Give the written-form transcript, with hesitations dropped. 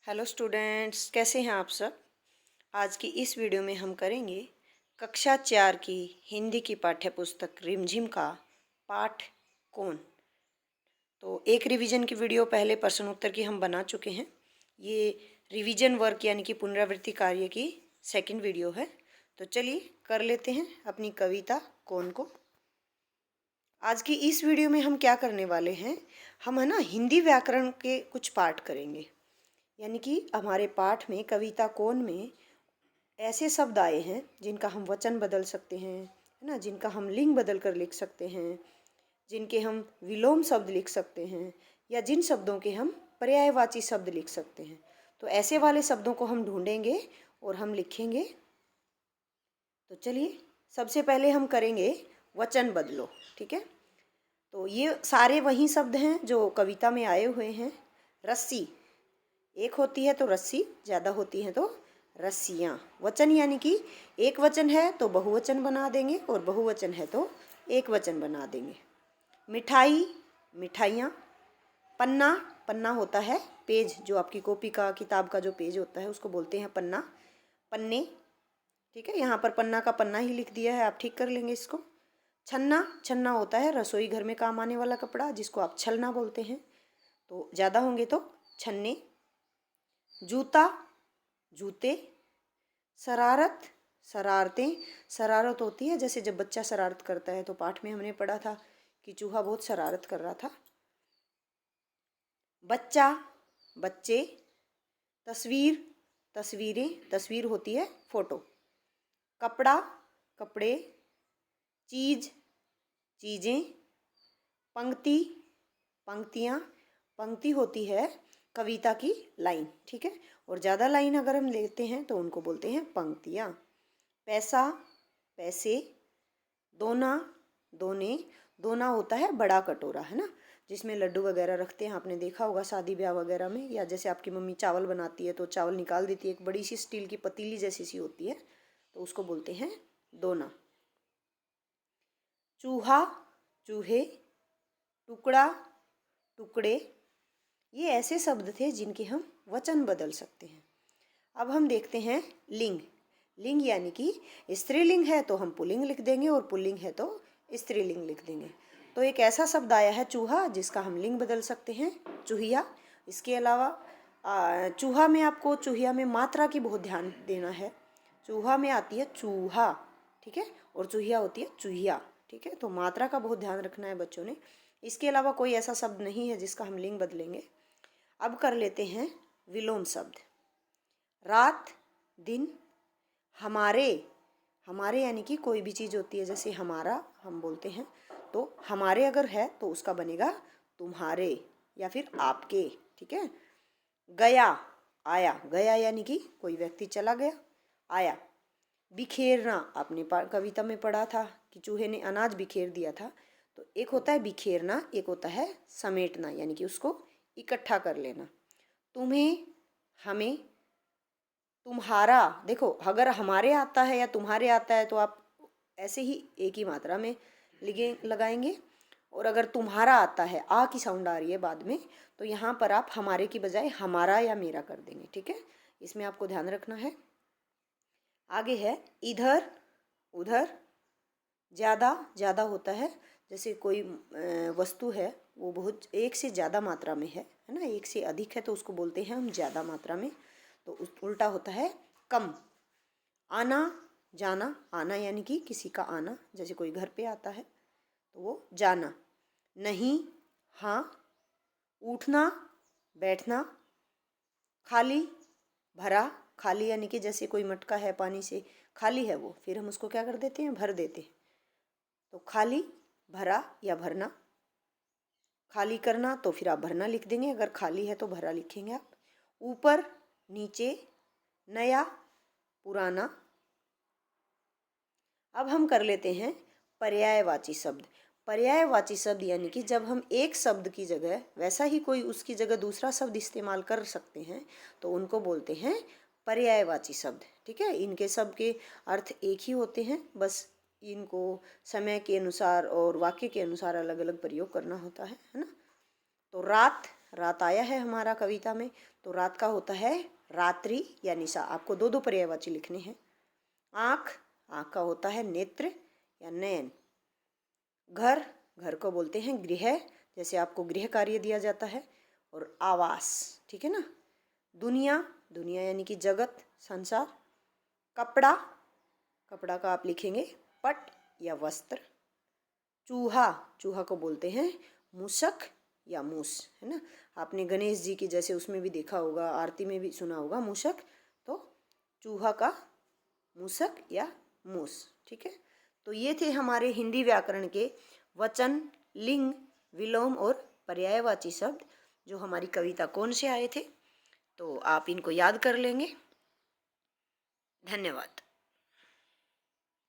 Hello students, कैसे हैं आप सब। आज की इस वीडियो में हम करेंगे कक्षा 4 की हिंदी की पाठ्य पुस्तक रिमझिम का पाठ कौन। तो एक रिवीजन की वीडियो पहले प्रश्न उत्तर की हम बना चुके हैं। ये रिवीजन वर्क यानी कि पुनरावृत्ति कार्य की सेकंड वीडियो है। तो चलिए कर लेते हैं अपनी कविता कौन को। आज की इस वीडियो में हम क्या करने वाले हैं, हम है ना हिंदी व्याकरण के कुछ पाठ करेंगे। यानी कि हमारे पाठ में कविता कौन में ऐसे शब्द आए हैं जिनका हम वचन बदल सकते हैं, है ना, जिनका हम लिंग बदल कर लिख सकते हैं, जिनके हम विलोम शब्द लिख सकते हैं, या जिन शब्दों के हम पर्यायवाची शब्द लिख सकते हैं। तो ऐसे वाले शब्दों को हम ढूंढेंगे और हम लिखेंगे। तो चलिए सबसे पहले हम करेंगे वचन बदलो। ठीक है, तो ये सारे वही शब्द हैं जो कविता में आए हुए हैं। रस्सी एक होती है तो रस्सी, ज़्यादा होती है तो रस्सियाँ। वचन यानी कि एक वचन है तो बहुवचन बना देंगे और बहुवचन है तो एक वचन बना देंगे। मिठाई, मिठाइयाँ। पन्ना, पन्ना होता है पेज, जो आपकी कॉपी का किताब का जो पेज होता है उसको बोलते हैं पन्ना, पन्ने। ठीक है, यहाँ पर पन्ना का पन्ना ही लिख दिया है, आप ठीक कर लेंगे इसको। छन्ना, छन्ना होता है रसोई घर में काम आने वाला कपड़ा जिसको आप छलना बोलते हैं, तो ज़्यादा होंगे तो छन्ने। जूता, जूते। शरारत, शरारतें। शरारत होती है जैसे जब बच्चा शरारत करता है, तो पाठ में हमने पढ़ा था कि चूहा बहुत शरारत कर रहा था। बच्चा, बच्चे। तस्वीर, तस्वीरें। तस्वीर होती है फोटो। कपड़ा, कपड़े। चीज, चीज़ें। पंक्ति, पंक्तियाँ। पंक्ति होती है कविता की लाइन। ठीक है, और ज़्यादा लाइन अगर हम लेते हैं तो उनको बोलते हैं पंक्तियाँ। पैसा, पैसे। दोना, दोने। दोना होता है बड़ा कटोरा, है ना, जिसमें लड्डू वगैरह रखते हैं। आपने देखा होगा शादी ब्याह वगैरह में, या जैसे आपकी मम्मी चावल बनाती है तो चावल निकाल देती है, एक बड़ी सी स्टील की पतीली जैसी सी होती है, तो उसको बोलते हैं दोना। चूहा, चूहे। टुकड़ा, टुकड़े। ये ऐसे शब्द थे जिनके हम वचन बदल सकते हैं। अब हम देखते हैं लिंग। लिंग यानी कि स्त्रीलिंग है तो हम पुल्लिंग लिख देंगे और पुल्लिंग है तो स्त्रीलिंग लिख देंगे। तो एक ऐसा शब्द आया है चूहा, जिसका हम लिंग बदल सकते हैं चूहिया। इसके अलावा चूहा में आपको चूहिया में मात्रा की बहुत ध्यान देना है। चूहा में आती है चूहा, ठीक है, और चूहिया होती है चूहिया। ठीक है, तो मात्रा का बहुत ध्यान रखना है बच्चों ने। इसके अलावा कोई ऐसा शब्द नहीं है जिसका हम लिंग बदलेंगे। अब कर लेते हैं विलोम शब्द। रात, दिन। हमारे, हमारे यानी कि कोई भी चीज़ होती है, जैसे हमारा हम बोलते हैं, तो हमारे अगर है तो उसका बनेगा तुम्हारे या फिर आपके। ठीक है। गया, आया। गया यानी कि कोई व्यक्ति चला गया, आया। बिखेरना, आपने कविता में पढ़ा था कि चूहे ने अनाज बिखेर दिया था। तो एक होता है बिखेरना, एक होता है समेटना, यानी कि उसको इकट्ठा कर लेना। तुम्हें, हमें। तुम्हारा, देखो अगर हमारे आता है या तुम्हारे आता है तो आप ऐसे ही एक ही मात्रा में लिखे लगाएंगे, और अगर तुम्हारा आता है, आ की साउंड आ रही है बाद में, तो यहाँ पर आप हमारे की बजाय हमारा या मेरा कर देंगे। ठीक है, इसमें आपको ध्यान रखना है। आगे है इधर, उधर। ज़्यादा, ज़्यादा होता है जैसे कोई वस्तु है वो बहुत एक से ज़्यादा मात्रा में है ना, एक से अधिक है तो उसको बोलते हैं हम ज़्यादा मात्रा में, तो उस उल्टा होता है कम। आना, जाना। आना यानी कि किसी का आना, जैसे कोई घर पे आता है तो वो जाना। नहीं, हाँ। उठना, बैठना। खाली, भरा। खाली यानी कि जैसे कोई मटका है पानी से खाली है वो, फिर हम उसको क्या कर देते हैं, भर देते हैं, तो खाली, भरा या भरना। खाली करना तो फिर आप भरना लिख देंगे, अगर खाली है तो भरा लिखेंगे आप। ऊपर, नीचे। नया, पुराना। अब हम कर लेते हैं पर्यायवाची शब्द। पर्यायवाची शब्द यानी कि जब हम एक शब्द की जगह वैसा ही कोई उसकी जगह दूसरा शब्द इस्तेमाल कर सकते हैं तो उनको बोलते हैं पर्यायवाची शब्द। ठीक है, इनके सब के अर्थ एक ही होते हैं, बस इनको समय के अनुसार और वाक्य के अनुसार अलग अलग प्रयोग करना होता है ना। तो रात, रात आया है हमारा कविता में, तो रात का होता है रात्रि या निशा। आपको दो दो पर्यायवाची लिखने हैं। आँख, आँख का होता है नेत्र या नयन। घर, घर को बोलते हैं गृह, जैसे आपको गृह कार्य दिया जाता है। और आवास, ठीक है ना। दुनिया, दुनिया यानी कि जगत, संसार। कपड़ा, कपड़ा का आप लिखेंगे पट या वस्त्र। चूहा, चूहा को बोलते हैं मूषक या मूस, है ना। आपने गणेश जी की जैसे उसमें भी देखा होगा, आरती में भी सुना होगा मूषक, तो चूहा का मूषक या मूस, ठीक है। तो ये थे हमारे हिंदी व्याकरण के वचन, लिंग, विलोम और पर्यायवाची शब्द जो हमारी कविता कौन से आए थे। तो आप इनको याद कर लेंगे। धन्यवाद।